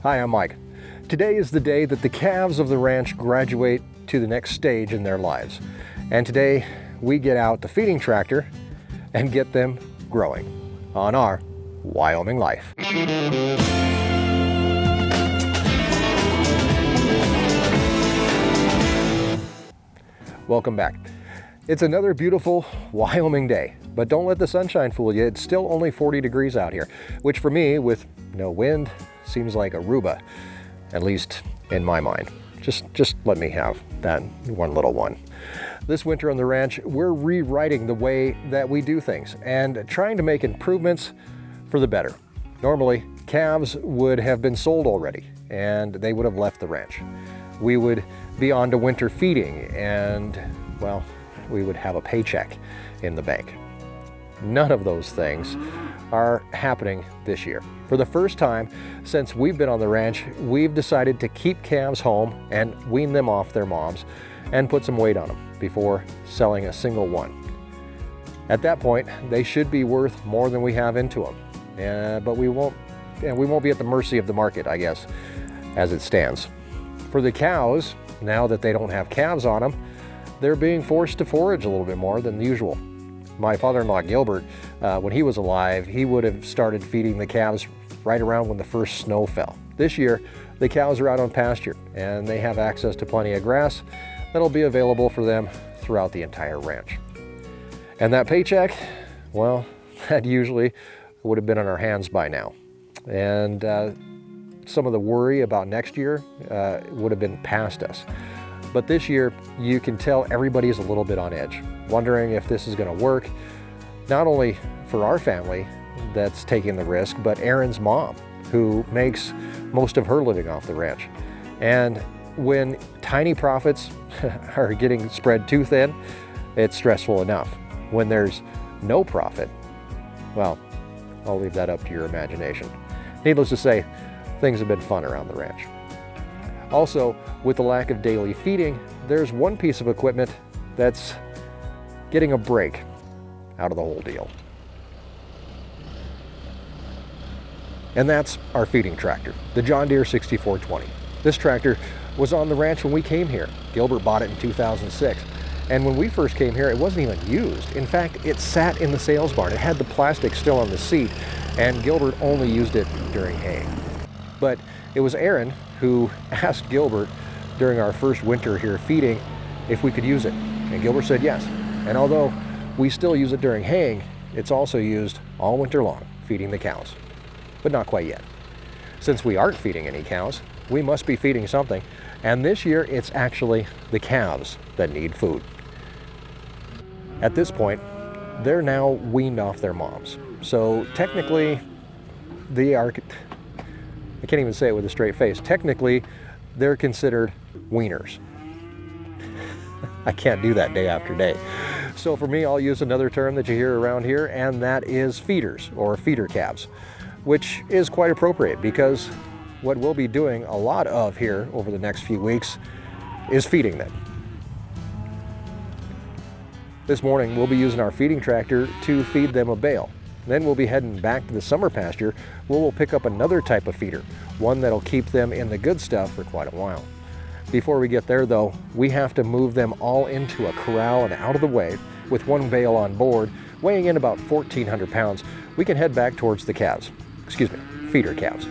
Hi, I'm Mike. Today is the day that the calves of the ranch graduate to the next stage in their lives. And today we get out the feeding tractor and get them growing on our Wyoming Life. Welcome back. It's another beautiful Wyoming day, but don't let the sunshine fool you. It's still only 40 degrees out here, which for me, with no wind, seems like Aruba, at least in my mind. Just let me have that one little one. This winter on the ranch, we're rewriting the way that we do things and trying to make improvements for the better. Normally, calves would have been sold already and they would have left the ranch. We would be on to winter feeding and, well, we would have a paycheck in the bank. None of those things are happening this year. For the first time since we've been on the ranch, we've decided to keep calves home and wean them off their moms and put some weight on them before selling a single one. At that point, they should be worth more than we have into them, but we won't be at the mercy of the market, I guess, as it stands. For the cows, now that they don't have calves on them, they're being forced to forage a little bit more than usual. My father-in-law Gilbert, when he was alive, he would have started feeding the calves right around when the first snow fell. This year, the cows are out on pasture and they have access to plenty of grass that'll be available for them throughout the entire ranch. And that paycheck, well, that usually would have been in our hands by now. And some of the worry about next year would have been past us. But this year, you can tell everybody's a little bit on edge, wondering if this is going to work, not only for our family that's taking the risk, but Erin's mom, who makes most of her living off the ranch. And when tiny profits are getting spread too thin, it's stressful enough. When there's no profit, well, I'll leave that up to your imagination. Needless to say, things have been fun around the ranch. Also, with the lack of daily feeding, there's one piece of equipment that's getting a break out of the whole deal. And that's our feeding tractor, the John Deere 6420. This tractor was on the ranch when we came here. Gilbert bought it in 2006. And when we first came here, it wasn't even used. In fact, it sat in the sales barn. It had the plastic still on the seat, and Gilbert only used it during hay. But it was Erin who asked Gilbert during our first winter here feeding if we could use it. And Gilbert said yes. And although we still use it during haying, it's also used all winter long feeding the cows. But not quite yet. Since we aren't feeding any cows, we must be feeding something. And this year, it's actually the calves that need food. At this point, they're now weaned off their moms. So technically, I can't even say it with a straight face. Technically, they're considered weaners. I can't do that day after day. So for me, I'll use another term that you hear around here, and that is feeders or feeder calves, which is quite appropriate because what we'll be doing a lot of here over the next few weeks is feeding them. This morning, we'll be using our feeding tractor to feed them a bale. Then we'll be heading back to the summer pasture where we'll pick up another type of feeder, one that'll keep them in the good stuff for quite a while. Before we get there though, we have to move them all into a corral and out of the way with one bale on board, weighing in about 1,400 pounds. We can head back towards the feeder calves.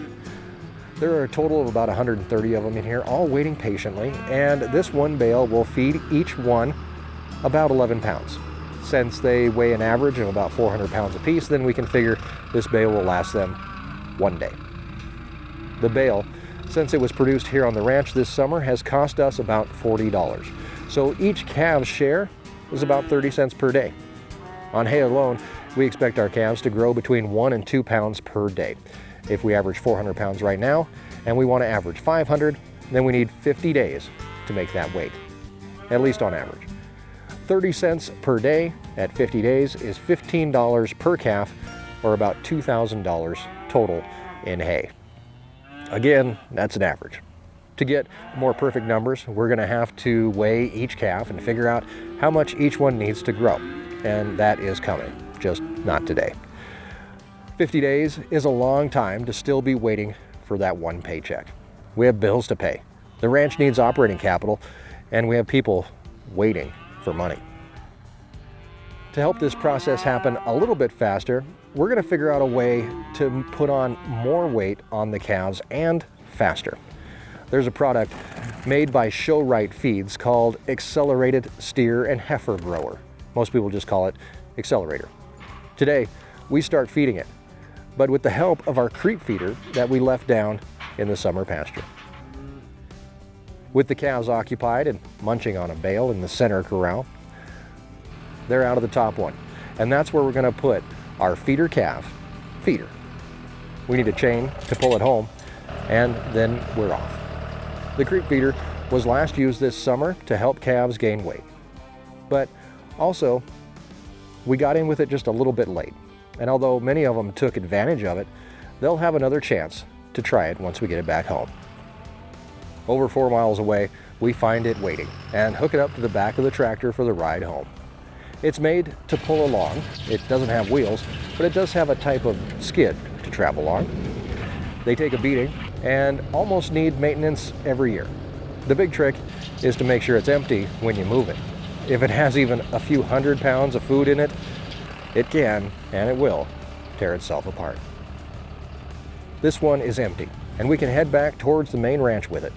There are a total of about 130 of them in here, all waiting patiently, and this one bale will feed each one about 11 pounds. Since they weigh an average of about 400 pounds apiece, then we can figure this bale will last them one day. The bale, since it was produced here on the ranch this summer, has cost us about $40. So each calf's share is about 30 cents per day. On hay alone, we expect our calves to grow between 1 and 2 pounds per day. If we average 400 pounds right now, and we want to average 500, then we need 50 days to make that weight, at least on average. 30 cents per day at 50 days is $15 per calf, or about $2,000 total in hay. Again, that's an average. To get more perfect numbers, we're going to have to weigh each calf and figure out how much each one needs to grow. And that is coming, just not today. 50 days is a long time to still be waiting for for that one paycheck. We have bills to pay. The ranch needs operating capital, and we have people waiting for money. To help this process happen a little bit faster, we're going to figure out a way to put on more weight on the calves and faster. There's a product made by Show-Right Feeds called Accelerated Steer and Heifer Grower. Most people just call it Accelerator. Today, we start feeding it, but with the help of our creep feeder that we left down in the summer pasture. With the calves occupied and munching on a bale in the center corral, they're out of the top one. And that's where we're going to put our feeder calf feeder. We need a chain to pull it home, and then we're off. The creep feeder was last used this summer to help calves gain weight. But also, we got in with it just a little bit late. And although many of them took advantage of it, they'll have another chance to try it once we get it back home. Over 4 miles away, we find it waiting and hook it up to the back of the tractor for the ride home. It's made to pull along. It doesn't have wheels, but it does have a type of skid to travel on. They take a beating and almost need maintenance every year. The big trick is to make sure it's empty when you move it. If it has even a few 100 pounds of food in it, it can, and it will, tear itself apart. This one is empty, and we can head back towards the main ranch with it.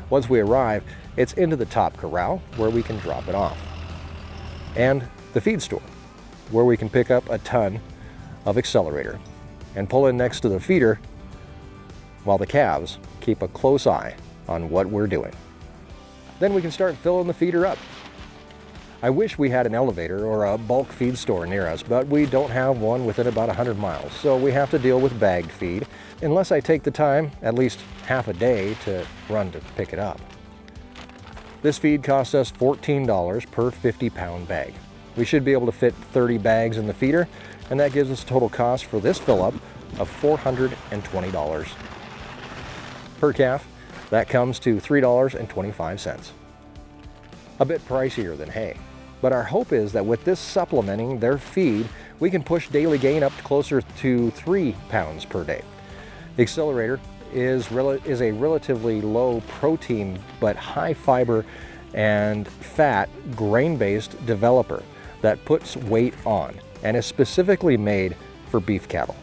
Once we arrive, it's into the top corral where we can drop it off. And the feed store, where we can pick up a ton of Accelerator and pull in next to the feeder while the calves keep a close eye on what we're doing. Then we can start filling the feeder up. I wish we had an elevator or a bulk feed store near us, but we don't have one within about 100 miles, so we have to deal with bagged feed, unless I take the time, at least half a day, to run to pick it up. This feed costs us $14 per 50-pound bag. We should be able to fit 30 bags in the feeder, and that gives us a total cost for this fill-up of $420. Per calf, that comes to $3.25. A bit pricier than hay, but our hope is that with this supplementing their feed, we can push daily gain up closer to 3 pounds per day. The Accelerator is a relatively low protein but high fiber and fat grain-based developer that puts weight on and is specifically made for beef cattle.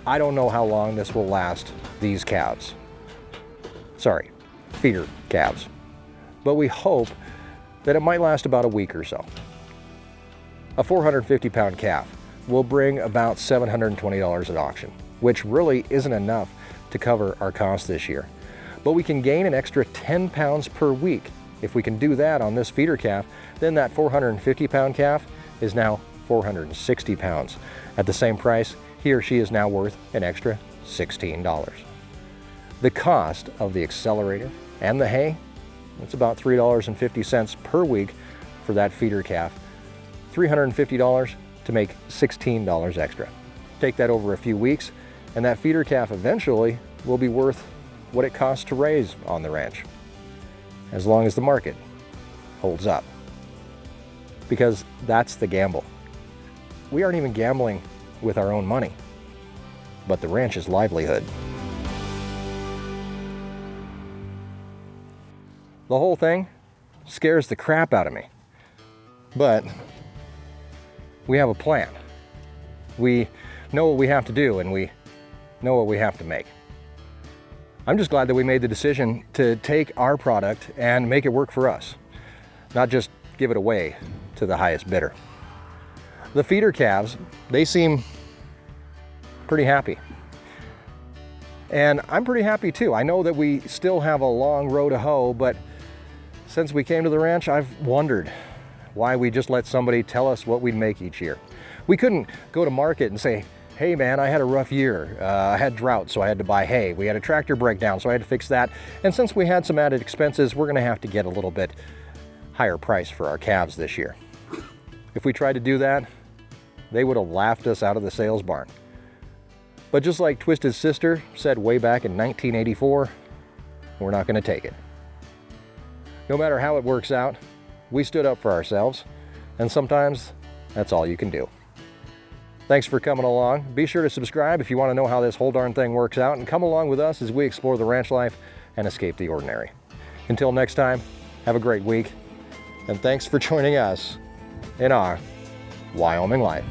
I don't know how long this will last these calves. Sorry, feeder calves. But we hope that it might last about a week or so. A 450-pound calf will bring about $720 at auction, which really isn't enough to cover our costs this year. But we can gain an extra 10 pounds per week. If we can do that on this feeder calf, then that 450-pound calf is now 460 pounds. At the same price, he or she is now worth an extra $16. The cost of the Accelerator and the hay, it's about $3.50 per week for that feeder calf. $350 to make $16 extra. Take that over a few weeks, and that feeder calf eventually will be worth what it costs to raise on the ranch, as long as the market holds up. Because that's the gamble. We aren't even gambling with our own money, but the ranch's livelihood. The whole thing scares the crap out of me, but we have a plan. We know what we have to do, and we know what we have to make. I'm just glad that we made the decision to take our product and make it work for us, not just give it away to the highest bidder. The feeder calves, they seem pretty happy. And I'm pretty happy too. I know that we still have a long row to hoe, but since we came to the ranch, I've wondered why we just let somebody tell us what we'd make each year. We couldn't go to market and say, hey man, I had a rough year. I had drought, so I had to buy hay. We had a tractor breakdown, so I had to fix that. And since we had some added expenses, we're gonna have to get a little bit higher price for our calves this year. If we tried to do that, they would have laughed us out of the sales barn. But just like Twisted Sister said way back in 1984, we're not gonna take it. No matter how it works out, we stood up for ourselves, and sometimes that's all you can do. Thanks for coming along. Be sure to subscribe if you want to know how this whole darn thing works out, and come along with us as we explore the ranch life and escape the ordinary. Until next time, have a great week, and thanks for joining us in our Wyoming Life.